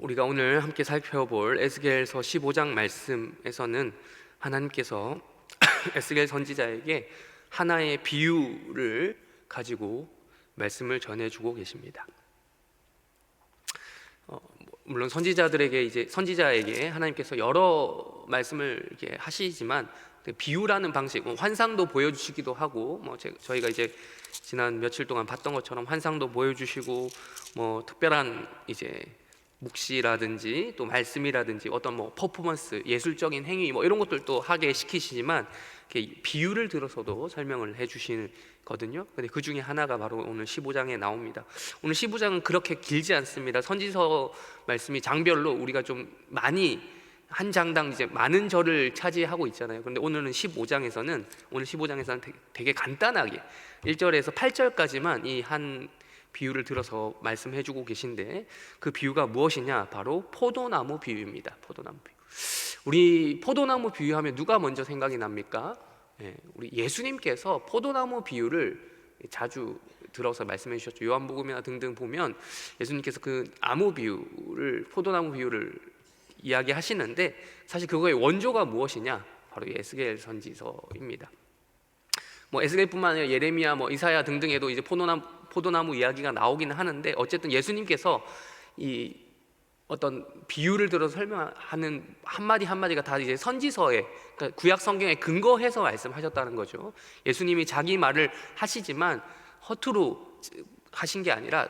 우리가 오늘 함께 살펴볼 에스겔서 15장 말씀에서는 하나님께서 에스겔 선지자에게 하나의 비유를 가지고 말씀을 전해주고 계십니다. 물론 선지자에게 하나님께서 여러 말씀을 이렇게 하시지만 비유라는 방식, 환상도 보여주시기도 하고, 저희가 이제 지난 며칠 동안 봤던 것처럼 환상도 보여주시고, 특별한 이제 묵시라든지 또 말씀이라든지 어떤 퍼포먼스, 예술적인 행위 이런 것들도 하게 시키시지만 비유를 들어서도 설명을 해주시거든요. 근데 그 중에 하나가 바로 오늘 15장에 나옵니다. 오늘 15장은 그렇게 길지 않습니다. 선지서 말씀이 장별로 우리가 좀 많이 한 장당 이제 많은 절을 차지하고 있잖아요. 그런데 오늘 15장에서는 되게 간단하게 1절에서 8절까지만 이 한 비유를 들어서 말씀해주고 계신데, 그 비유가 무엇이냐? 바로 포도나무 비유입니다. 포도나무 비유. 우리 포도나무 비유하면 누가 먼저 생각이 납니까? 우리 예수님께서 포도나무 비유를 자주 들어서 말씀해 주셨죠. 요한복음이나 등등 보면 예수님께서 그 포도나무 비유를 이야기하시는데, 사실 그거의 원조가 무엇이냐? 바로 에스겔 선지서입니다. 에스겔뿐만 아니라 예레미야, 이사야 등등에도 이제 포도나무 이야기가 나오기는 하는데, 어쨌든 예수님께서 이 어떤 비유를 들어서 설명하는 한마디 한마디가 다 이제 선지서에, 그러니까 구약 성경에 근거해서 말씀하셨다는 거죠. 예수님이 자기 말을 하시지만 허투루 하신 게 아니라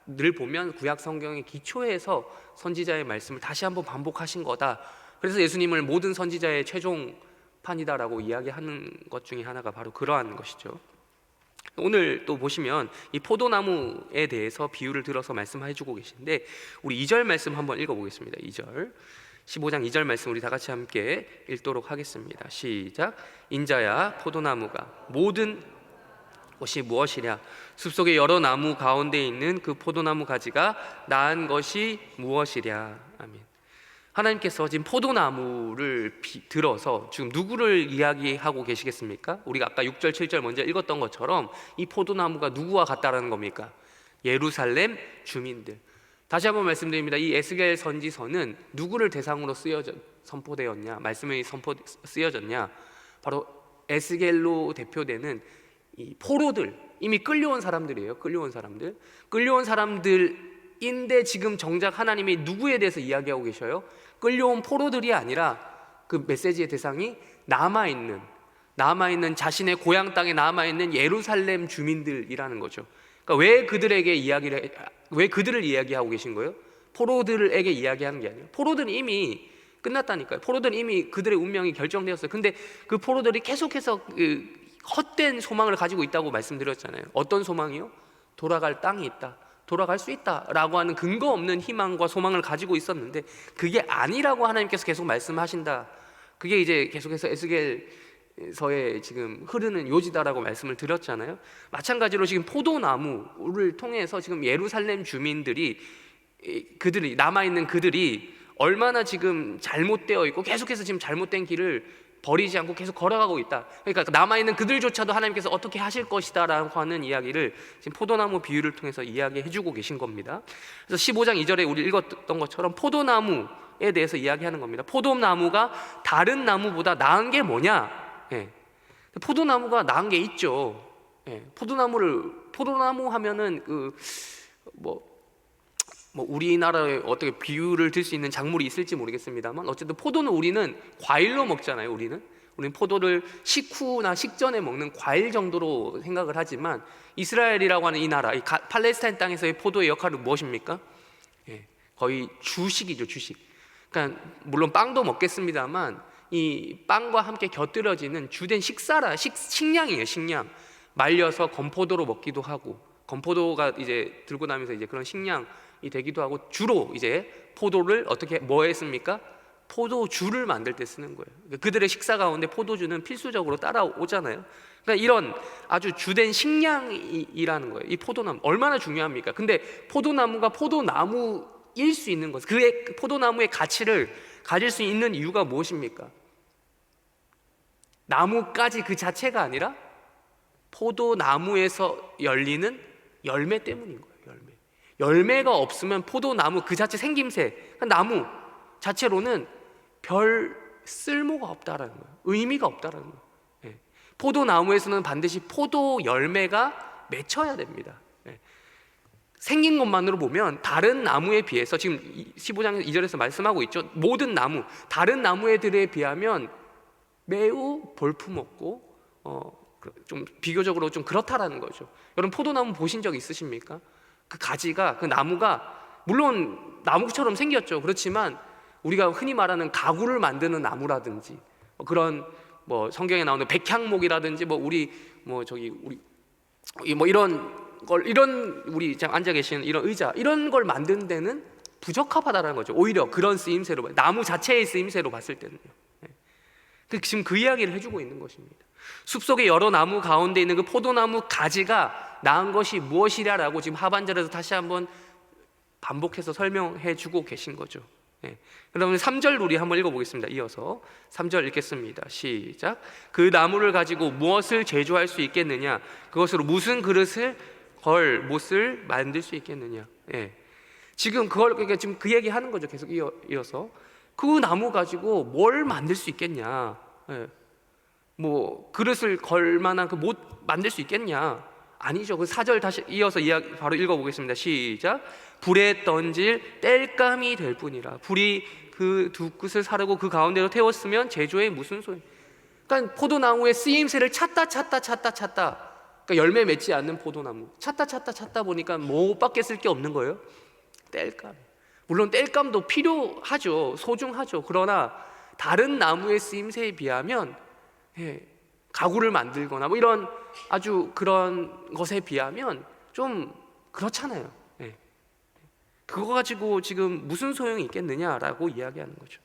늘 보면 구약 성경의 기초에서 선지자의 말씀을 다시 한번 반복하신 거다. 그래서 예수님을 모든 선지자의 최종판이다라고 이야기하는 것 중에 하나가 바로 그러한 것이죠. 오늘 또 보시면 이 포도나무에 대해서 비유를 들어서 말씀해주고 계신데, 우리 2절 말씀 한번 읽어보겠습니다. 2절 15장 2절 말씀 우리 다 같이 함께 읽도록 하겠습니다. 시작. 인자야, 포도나무가 모든 것이 무엇이랴? 숲속의 여러 나무 가운데 있는 그 포도나무 가지가 나은 것이 무엇이랴? 아멘. 하나님께서 지금 포도나무를 들어서 지금 누구를 이야기하고 계시겠습니까? 우리가 아까 6절 7절 먼저 읽었던 것처럼 이 포도나무가 누구와 같다라는 겁니까? 예루살렘 주민들. 다시 한번 말씀드립니다. 이 에스겔 선지서는 누구를 대상으로 선포되었냐? 말씀이 쓰여졌냐? 바로 에스겔로 대표되는 이 포로들, 이미 끌려온 사람들이에요. 끌려온 사람들인데 지금 정작 하나님이 누구에 대해서 이야기하고 계셔요? 끌려온 포로들이 아니라 그 메시지의 대상이 남아있는 자신의 고향 땅에 남아있는 예루살렘 주민들이라는 거죠. 그러니까 왜 그들을 이야기하고 계신 거예요? 포로들에게 이야기하는 게 아니에요. 포로들은 이미 끝났다니까요. 포로들은 이미 그들의 운명이 결정되었어요. 근데 그 포로들이 계속해서 헛된 소망을 가지고 있다고 말씀드렸잖아요. 어떤 소망이요? 돌아갈 땅이 있다, 돌아갈 수 있다라고 하는 근거 없는 희망과 소망을 가지고 있었는데, 그게 아니라고 하나님께서 계속 말씀하신다. 그게 이제 계속해서 에스겔서에 지금 흐르는 요지다라고 말씀을 드렸잖아요. 마찬가지로 지금 포도나무를 통해서 지금 예루살렘 주민들이, 그들이 남아있는 그들이 얼마나 지금 잘못되어 있고 계속해서 지금 잘못된 길을 버리지 않고 계속 걸어가고 있다. 그러니까 남아있는 그들조차도 하나님께서 어떻게 하실 것이다 라고 하는 이야기를 지금 포도나무 비유를 통해서 이야기해주고 계신 겁니다. 그래서 15장 2절에 우리 읽었던 것처럼 포도나무에 대해서 이야기하는 겁니다. 포도나무가 다른 나무보다 나은 게 뭐냐? 포도나무가 나은 게 있죠. 포도나무 하면은 우리나라에 어떻게 비유를 들 수 있는 작물이 있을지 모르겠습니다만, 어쨌든 포도는 우리는 과일로 먹잖아요. 우리는 포도를 식후나 식전에 먹는 과일 정도로 생각을 하지만, 이스라엘이라고 하는 이 나라, 이 팔레스타인 땅에서의 포도의 역할은 무엇입니까? 거의 주식이죠. 주식. 그러니까 물론 빵도 먹겠습니다만 이 빵과 함께 곁들여지는 주된 식량이에요. 식량. 말려서 건포도로 먹기도 하고, 건포도가 이제 들고 나면서 이제 그런 식량이 되기도 하고, 주로 이제 포도를 어떻게 했습니까? 포도주를 만들 때 쓰는 거예요. 그들의 식사 가운데 포도주는 필수적으로 따라오잖아요. 그러니까 이런 아주 주된 식량이라는 거예요. 이 포도나무 얼마나 중요합니까? 근데 포도나무가 포도나무일 수 있는 것, 그의 포도나무의 가치를 가질 수 있는 이유가 무엇입니까? 나무까지 그 자체가 아니라 포도나무에서 열리는 열매 때문인 거예요. 열매가 없으면 포도나무 그 자체 생김새, 나무 자체로는 별 쓸모가 없다라는 거예요. 의미가 없다라는 거예요. 예. 포도나무에서는 반드시 포도 열매가 맺혀야 됩니다. 예. 생긴 것만으로 보면 다른 나무에 비해서 지금 15장 2절에서 말씀하고 있죠. 모든 나무, 다른 나무들에 비하면 매우 볼품없고 좀 비교적으로 좀 그렇다라는 거죠. 여러분 포도나무 보신 적 있으십니까? 그 가지가, 그 나무가 물론 나무처럼 생겼죠. 그렇지만 우리가 흔히 말하는 가구를 만드는 나무라든지 그런 성경에 나오는 백향목이라든지 우리 우리 앉아 계시는 이런 의자 이런 걸 만드는 데는 부적합하다는 거죠. 오히려 그런 쓰임새로, 나무 자체의 쓰임새로 봤을 때는요. 지금 그 이야기를 해주고 있는 것입니다. 숲속의 여러 나무 가운데 있는 그 포도나무 가지가 낳은 것이 무엇이냐라고 지금 하반절에서 다시 한번 반복해서 설명해 주고 계신 거죠. 그러면 3절 우리 한번 읽어보겠습니다. 이어서 3절 읽겠습니다. 시작. 그 나무를 가지고 무엇을 제조할 수 있겠느냐? 그것으로 무슨 그릇을 못을 만들 수 있겠느냐? 지금 그러니까 지금 그 얘기 하는 거죠. 계속 이어서 그 나무 가지고 뭘 만들 수 있겠냐? 그릇을 걸 만한 그 못 만들 수 있겠냐? 아니죠. 그 4절 다시 이어서 이야기 바로 읽어보겠습니다. 시작. 불에 던질 땔감이 될 뿐이라. 불이 그 두 끝을 사르고 그 가운데로 태웠으면 제조에 무슨 소용? 그러니까 포도나무의 쓰임새를 찾다. 그러니까 열매 맺지 않는 포도나무 찾다 보니까 뭐밖에 쓸 게 없는 거예요. 땔감. 물론 땔감도 필요하죠. 소중하죠. 그러나 다른 나무의 쓰임새에 비하면 가구를 만들거나 이런 아주 그런 것에 비하면 좀 그렇잖아요. 그거 가지고 지금 무슨 소용이 있겠느냐라고 이야기하는 거죠.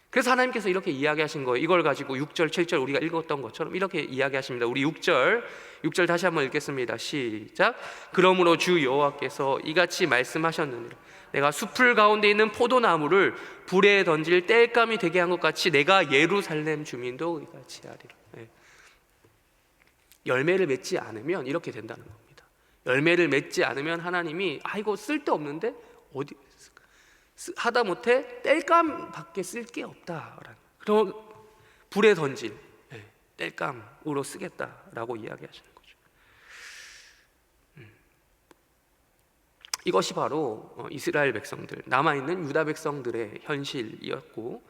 그래서 하나님께서 이렇게 이야기하신 거예요. 이걸 가지고 6절, 7절 우리가 읽었던 것처럼 이렇게 이야기하십니다. 우리 6절 다시 한번 읽겠습니다. 시작. 그러므로 주 여호와께서 이같이 말씀하셨느니라. 내가 숲을 가운데 있는 포도나무를 불에 던질 땔감이 되게 한 것 같이 내가 예루살렘 주민도 이같이 하리라. 열매를 맺지 않으면 이렇게 된다는 겁니다. 열매를 맺지 않으면 하나님이 이거 쓸데없는데 어디 하다못해 땔감밖에 쓸 게 없다라는, 그럼 불에 던질 땔감으로 쓰겠다라고 이야기하시는 거죠. 이것이 바로 이스라엘 백성들, 남아있는 유다 백성들의 현실이었고,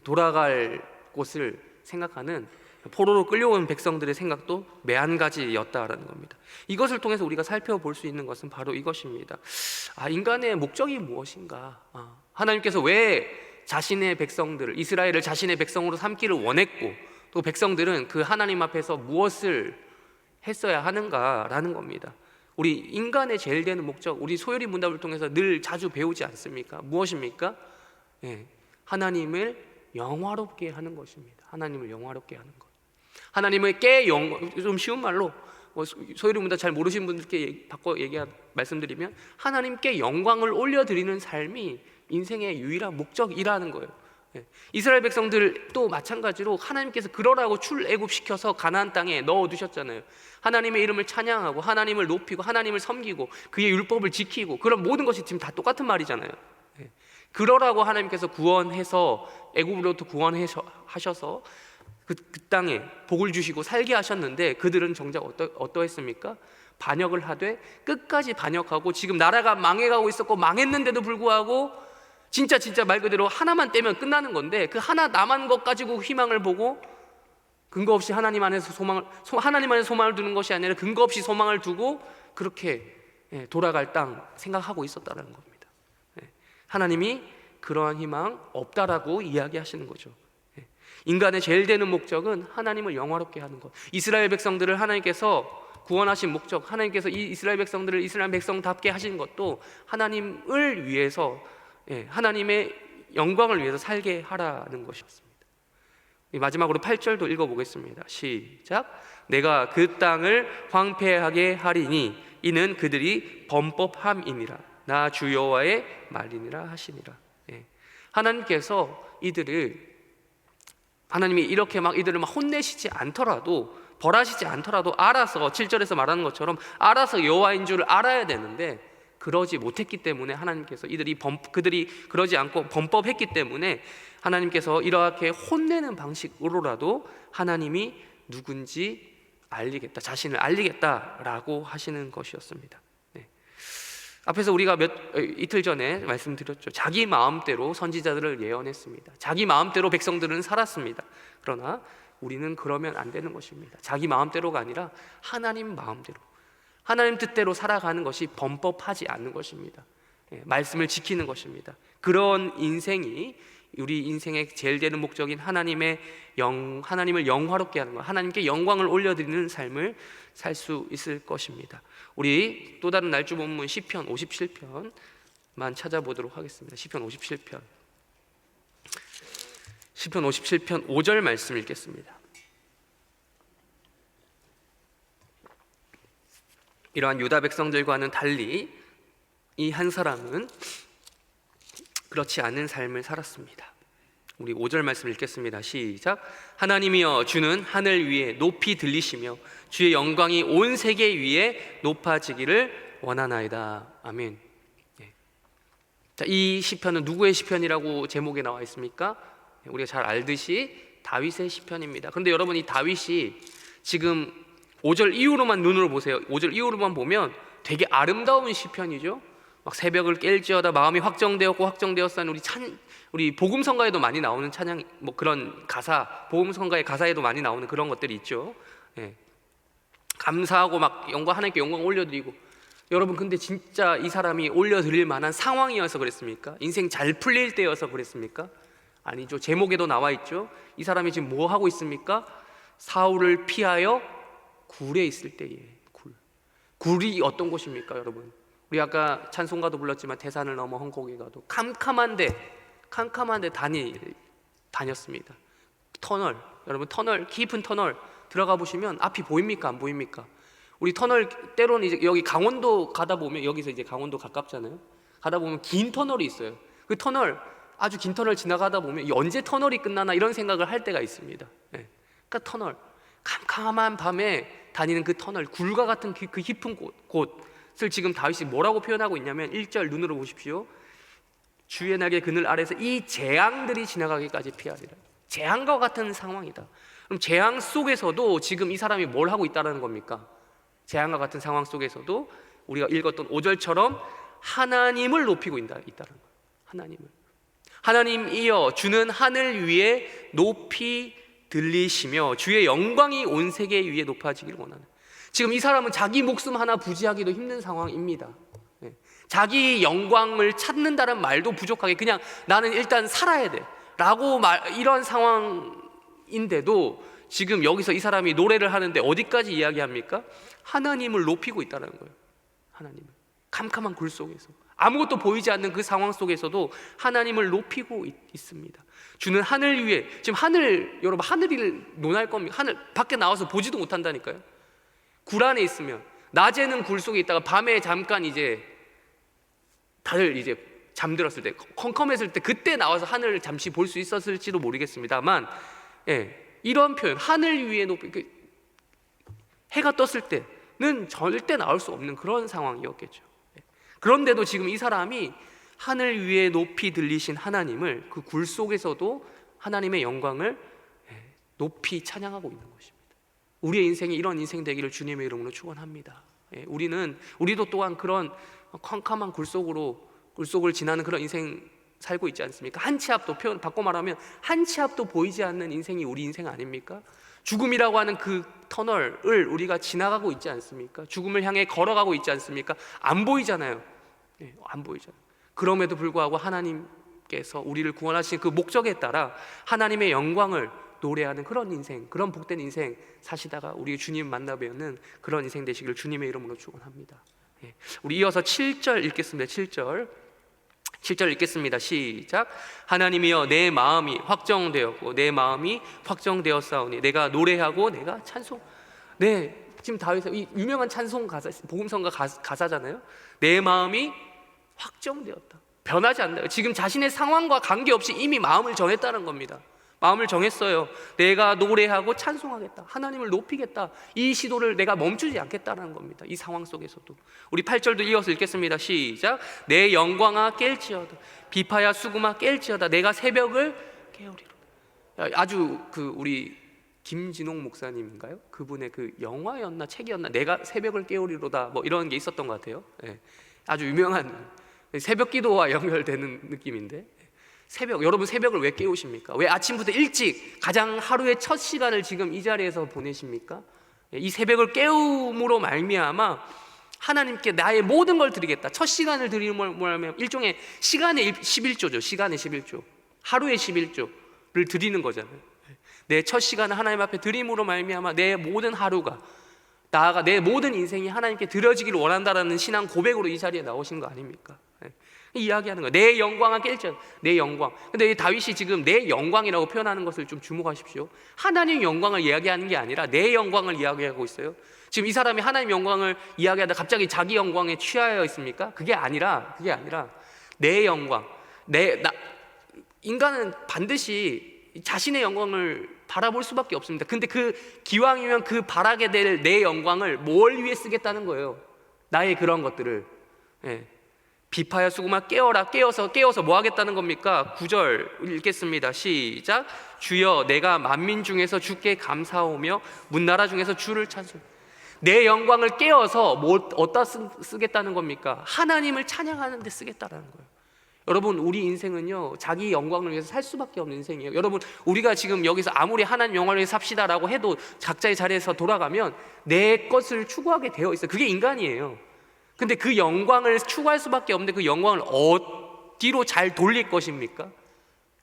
돌아갈 곳을 생각하는 포로로 끌려온 백성들의 생각도 매한가지였다라는 겁니다. 이것을 통해서 우리가 살펴볼 수 있는 것은 바로 이것입니다. 인간의 목적이 무엇인가? 하나님께서 왜 자신의 백성들을, 이스라엘을 자신의 백성으로 삼기를 원했고, 또 백성들은 그 하나님 앞에서 무엇을 했어야 하는가라는 겁니다. 우리 인간의 제일 되는 목적, 우리 소요리 문답을 통해서 늘 자주 배우지 않습니까? 무엇입니까? 하나님을 영화롭게 하는 것입니다. 하나님을 영화롭게 하는 것. 하나님을 좀 쉬운 말로 소요리 문답 잘 모르시는 분들께 바꿔 말씀드리면 하나님께 영광을 올려드리는 삶이 인생의 유일한 목적이라는 거예요. 이스라엘 백성들도 마찬가지로 하나님께서 그러라고 출애굽시켜서 가나안 땅에 넣어두셨잖아요. 하나님의 이름을 찬양하고 하나님을 높이고 하나님을 섬기고 그의 율법을 지키고, 그런 모든 것이 지금 다 똑같은 말이잖아요. 그러라고 하나님께서 구원해서 애굽으로부터 구원하셔서 그 땅에 복을 주시고 살게 하셨는데, 그들은 정작 어떠했습니까? 반역을 하되 끝까지 반역하고 지금 나라가 망해가고 있었고 망했는데도 불구하고 진짜 말 그대로 하나만 떼면 끝나는 건데, 그 하나 남은 것 가지고 희망을 보고 근거 없이 하나님 안에서 소망을 두는 것이 아니라 근거 없이 소망을 두고 그렇게 돌아갈 땅 생각하고 있었다는 겁니다. 하나님이 그러한 희망 없다라고 이야기하시는 거죠. 인간의 제일 되는 목적은 하나님을 영화롭게 하는 것. 이스라엘 백성들을 하나님께서 구원하신 목적, 하나님께서 이 이스라엘 백성들을 이스라엘 백성답게 하신 것도 하나님을 위해서, 하나님의 영광을 위해서 살게 하라는 것이었습니다. 마지막으로 8절도 읽어보겠습니다. 시작. 내가 그 땅을 황폐하게 하리니 이는 그들이 범법함이니라. 나 주 여호와의 말이니라 하시니라. 하나님께서 하나님이 이렇게 이들을 혼내시지 않더라도 벌하시지 않더라도 알아서 7절에서 말하는 것처럼 알아서 여호와인 줄을 알아야 되는데 그러지 못했기 때문에 하나님께서 그들이 그러지 않고 범법했기 때문에 하나님께서 이렇게 혼내는 방식으로라도 하나님이 누군지 알리겠다, 자신을 알리겠다라고 하시는 것이었습니다. 네. 앞에서 우리가 이틀 전에 말씀드렸죠. 자기 마음대로 선지자들을 예언했습니다. 자기 마음대로 백성들은 살았습니다. 그러나 우리는 그러면 안 되는 것입니다. 자기 마음대로가 아니라 하나님 마음대로, 하나님 뜻대로 살아가는 것이 범법하지 않는 것입니다. 말씀을 지키는 것입니다. 그런 인생이 우리 인생의 제일 되는 목적인 하나님을 영화롭게 하는 것, 하나님께 영광을 올려드리는 삶을 살 수 있을 것입니다. 우리 또 다른 날주 본문 시편 57편만 찾아보도록 하겠습니다. 시편 57편 5절 말씀 읽겠습니다. 이러한 유다 백성들과는 달리 이 한 사람은 그렇지 않은 삶을 살았습니다. 우리 5절 말씀 읽겠습니다. 시작. 하나님이여 주는 하늘 위에 높이 들리시며 주의 영광이 온 세계 위에 높아지기를 원하나이다. 아멘. 자, 이 시편은 누구의 시편이라고 제목에 나와 있습니까? 우리가 잘 알듯이 다윗의 시편입니다. 그런데 여러분, 이 다윗이 지금 5절 이후로만 눈으로 보세요. 5절 이후로만 보면 되게 아름다운 시편이죠. 막 새벽을 깰지어다 마음이 확정되었사는 우리 복음성가에도 많이 나오는 찬양, 뭐 그런 가사, 복음성가의 가사에도 많이 나오는 그런 것들이 있죠. 예. 감사하고 막 하나님께 영광 올려드리고. 여러분, 근데 진짜 이 사람이 올려드릴 만한 상황이어서 그랬습니까? 인생 잘 풀릴 때여서 그랬습니까? 아니죠. 제목에도 나와 있죠. 이 사람이 지금 뭐 하고 있습니까? 사울을 피하여 굴에 있을 때에. 굴이 어떤 곳입니까, 여러분? 우리 아까 찬송가도 불렀지만 태산을 넘어 헝곡에 가도 캄캄한데 다녔습니다. 터널, 여러분, 깊은 터널 들어가 보시면 앞이 보입니까, 안 보입니까? 우리 터널 때로는 이제 여기 강원도 가다 보면, 여기서 이제 강원도 가깝잖아요. 가다 보면 긴 터널이 있어요. 그 터널, 아주 긴 터널 지나가다 보면 언제 터널이 끝나나 이런 생각을 할 때가 있습니다. 네. 그러니까 터널, 캄캄한 밤에 다니는 그 터널, 굴과 같은 그 깊은 곳을 지금 다윗이 뭐라고 표현하고 있냐면 1절 눈으로 보십시오. 주의 날개 그늘 아래서 이 재앙들이 지나가기까지 피하리라. 재앙과 같은 상황이다. 그럼 재앙 속에서도 지금 이 사람이 뭘 하고 있다는 겁니까? 재앙과 같은 상황 속에서도 우리가 읽었던 5절처럼 하나님을 높이고 있다는 거예요. 하나님이여 주는 하늘 위에 높이 들리시며 주의 영광이 온 세계 위에 높아지기를 원하는. 지금 이 사람은 자기 목숨 하나 부지하기도 힘든 상황입니다. 자기 영광을 찾는다는 말도 부족하게 그냥 나는 일단 살아야 돼 라고 이런 상황인데도 지금 여기서 이 사람이 노래를 하는데 어디까지 이야기합니까? 하나님을 높이고 있다는 거예요. 하나님을. 캄캄한 굴 속에서 아무것도 보이지 않는 그 상황 속에서도 하나님을 높이고 있습니다. 주는 하늘 위에, 지금 여러분 하늘이 논할 겁니까? 하늘 밖에 나와서 보지도 못한다니까요. 굴 안에 있으면 낮에는 굴 속에 있다가 밤에 잠깐 이제 다들 이제 잠들었을 때, 컴컴했을 때 그때 나와서 하늘을 잠시 볼 수 있었을지도 모르겠습니다만, 이런 표현, 하늘 위에 높이, 해가 떴을 때는 절대 나올 수 없는 그런 상황이었겠죠. 그런데도 지금 이 사람이 하늘 위에 높이 들리신 하나님을 그 굴 속에서도 하나님의 영광을 높이 찬양하고 있는 것입니다. 우리의 인생이 이런 인생 되기를 주님의 이름으로 축원합니다. 우리도 또한 그런 캄캄한 굴 속을 지나는 그런 인생 살고 있지 않습니까? 한 치 앞도, 표현 바꿔 말하면 한 치 앞도 보이지 않는 인생이 우리 인생 아닙니까? 죽음이라고 하는 그 터널을 우리가 지나가고 있지 않습니까? 죽음을 향해 걸어가고 있지 않습니까? 안 보이잖아요. 안 보이잖아요. 그럼에도 불구하고 하나님께서 우리를 구원하신 그 목적에 따라 하나님의 영광을 노래하는 그런 인생, 그런 복된 인생 사시다가 우리 주님 만나 뵈는 그런 인생 되시기를 주님의 이름으로 축원합니다. 우리 이어서 7절 읽겠습니다. 7절 읽겠습니다. 시작. 하나님이여 내 마음이 확정되었고 내 마음이 확정되었사오니 내가 노래하고 내가 찬송. 지금 다윗의 이 유명한 찬송 가사, 복음성가 가사잖아요. 내 마음이 확정되었다. 변하지 않나요? 지금 자신의 상황과 관계없이 이미 마음을 정했다는 겁니다. 마음을 정했어요. 내가 노래하고 찬송하겠다. 하나님을 높이겠다. 이 시도를 내가 멈추지 않겠다는 겁니다. 이 상황 속에서도. 우리 8절도 이어서 읽겠습니다. 시작. 내 영광아 깰지어다. 비파야 수금아 깰지어다. 내가 새벽을 깨우리로다. 아주 우리 김진홍 목사님인가요? 그분의 영화였나 책이었나? 내가 새벽을 깨우리로다. 뭐 이런 게 있었던 것 같아요. 네. 아주 유명한 새벽 기도와 연결되는 느낌인데, 새벽, 여러분 새벽을 왜 깨우십니까? 왜 아침부터 일찍 가장 하루의 첫 시간을 지금 이 자리에서 보내십니까? 이 새벽을 깨움으로 말미암아 하나님께 나의 모든 걸 드리겠다. 첫 시간을 드리는 걸 뭐냐면 일종의 시간의 11조죠. 시간의 11조, 하루의 11조를 드리는 거잖아요. 내 첫 시간을 하나님 앞에 드림으로 말미암아 내 모든 하루가, 나아가 내 모든 인생이 하나님께 드려지기를 원한다라는 신앙 고백으로 이 자리에 나오신 거 아닙니까? 이야기하는 거예요. 내 영광아 깰지어다. 내 영광. 근데 다윗이 지금 내 영광이라고 표현하는 것을 좀 주목하십시오. 하나님 영광을 이야기하는 게 아니라 내 영광을 이야기하고 있어요. 지금 이 사람이 하나님 영광을 이야기하다 갑자기 자기 영광에 취하여 있습니까? 그게 아니라 내 영광. 인간은 반드시 자신의 영광을 바라볼 수밖에 없습니다. 근데 기왕이면 바라게 될 내 영광을 뭘 위해 쓰겠다는 거예요? 나의 그런 것들을. 비파야 수금아 깨어라. 깨어서 뭐 하겠다는 겁니까? 9절 읽겠습니다. 시작. 주여 내가 만민 중에서 주께 감사하오며 문나라 중에서 주를 찬송. 내 영광을 깨어서 어디다 쓰겠다는 겁니까? 하나님을 찬양하는 데 쓰겠다라는 거예요. 여러분, 우리 인생은요 자기 영광을 위해서 살 수밖에 없는 인생이에요. 여러분, 우리가 지금 여기서 아무리 하나님 영광을 위해서 삽시다라고 해도 각자의 자리에서 돌아가면 내 것을 추구하게 되어 있어요. 그게 인간이에요. 근데 그 영광을 추구할 수밖에 없는데 그 영광을 어디로 잘 돌릴 것입니까?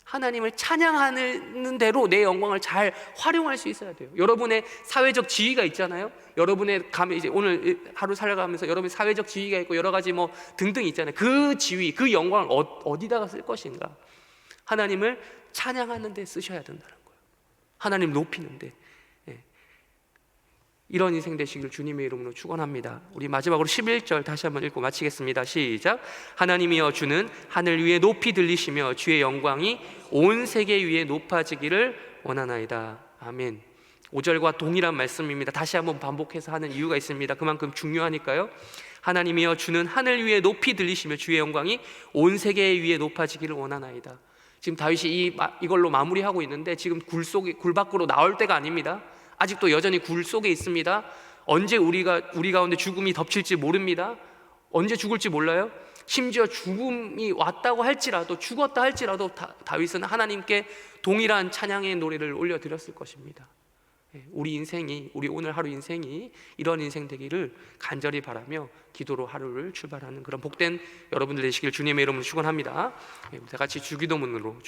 하나님을 찬양하는 대로 내 영광을 잘 활용할 수 있어야 돼요. 여러분의 사회적 지위가 있잖아요. 여러분의 이제 오늘 하루 살아가면서 여러분의 사회적 지위가 있고 여러 가지 뭐 등등 있잖아요. 그 지위, 그 영광을 어디다가 쓸 것인가? 하나님을 찬양하는 데 쓰셔야 된다는 거예요. 하나님 높이는데. 이런 인생 되시길 주님의 이름으로 축원합니다. 우리 마지막으로 11절 다시 한번 읽고 마치겠습니다. 시작. 하나님이여 주는 하늘 위에 높이 들리시며 주의 영광이 온 세계 위에 높아지기를 원하나이다. 아멘. 5절과 동일한 말씀입니다. 다시 한번 반복해서 하는 이유가 있습니다. 그만큼 중요하니까요. 하나님이여 주는 하늘 위에 높이 들리시며 주의 영광이 온 세계 위에 높아지기를 원하나이다. 지금 다윗이 이걸로 마무리하고 있는데 지금 굴 밖으로 나올 때가 아닙니다. 아직도 여전히 굴 속에 있습니다. 언제 우리 가운데 죽음이 덮칠지 모릅니다. 언제 죽을지 몰라요. 심지어 죽음이 왔다고 할지라도, 죽었다 할지라도 다윗은 하나님께 동일한 찬양의 노래를 올려드렸을 것입니다. 우리 오늘 하루 인생이 이런 인생 되기를 간절히 바라며 기도로 하루를 출발하는 그런 복된 여러분들 되시길 주님의 이름으로 축원합니다. 다 같이 주기도문으로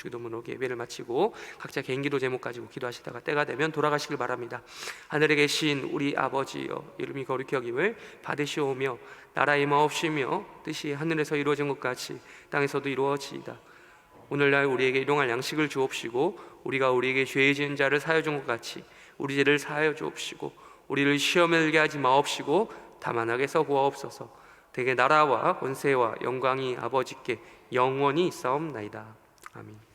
예배를 마치고 각자 개인 기도 제목 가지고 기도하시다가 때가 되면 돌아가시길 바랍니다. 하늘에 계신 우리 아버지여, 이름이 거룩히 여김을 받으시오며 나라의 마옵시며 뜻이 하늘에서 이루어진 것 같이 땅에서도 이루어지이다. 오늘날 우리에게 일용할 양식을 주옵시고 우리가 우리에게 죄 지은 자를 사하여 준 것 같이 우리 죄를 사하여 주옵시고 우리를 시험에 들게 하지 마옵시고 다만 악에서 구하옵소서. 대개 나라와 권세와 영광이 아버지께 영원히 있사옵나이다. 아멘.